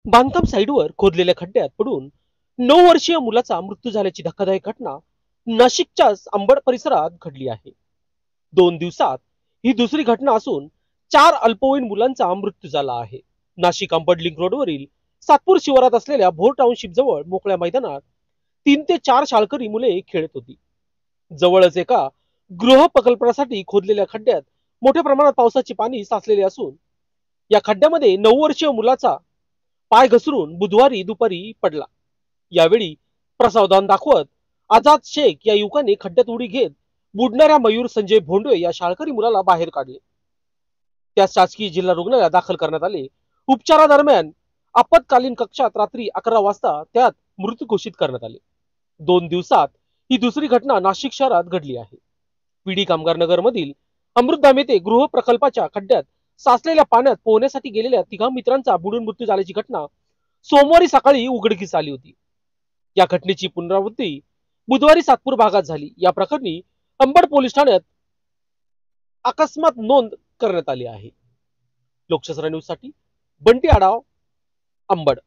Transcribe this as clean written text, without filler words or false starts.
बांधकाम साईडवर खोदलेल्या खड्ड्यात पडून 9 वर्षीय मुलाचा मृत्यू झाल्याची धक्कादायक घटना नाशिकच्याच अंबड परिसरात घडली आहे. 2 दिवसात ही दुसरी घटना असून 4 अल्पवयीन मुलांचा मृत्यू झाला आहे. नाशिक अंबड लिंक रोडवरील सातपूर शिवारात असलेल्या भोर टाउनशिप जवळ मोकळ्या मैदानात 3 ते 4 शाळकरी मुले खेळत होती. जवळच एका गृह प्रकल्पासाठी खोदलेल्या खड्ड्यात मोठ्या प्रमाणात पावसाचे पाणी साचलेले असून या खड्ड्यामध्ये 9 वर्षीय मुलाचा पाय घसरून बुधवारी दुपारी पडला. यावेळी प्रसावधान दाखवत आझाद शेख या युवकाने खड्ड्यात उडी घेत बुडणाऱ्या मयूर संजय भोंडवे या शाळकरी मुलाला बाहेर काढले. त्या शासकीय जिल्हा रुग्णालयात दाखल करण्यात आले. उपचारादरम्यान आपत्कालीन कक्षात रात्री 11 वाजता त्यात मृत घोषित करण्यात आले. 2 दिवसात ही दुसरी घटना नाशिक शहरात घडली आहे. पीडी कामगार नगर मधील अमृतधाम येथे गृह प्रकल्पाच्या खड्ड्यात साचलेल्या पाण्यात पोहण्यासाठी गेलेल्या 3 मित्रांचा बुडून मृत्यू झाल्याची घटना सोमवारी सकाळी उघडकीस आली होती. या घटनेची पुनरावृत्ती बुधवारी सातपूर भागात झाली. या प्रकरणी अंबड पोलीस ठाण्यात अकस्मात नोंद करण्यात आली आहे. लोकशास्त्र न्यूज साठी बंटी आढाव, अंबड.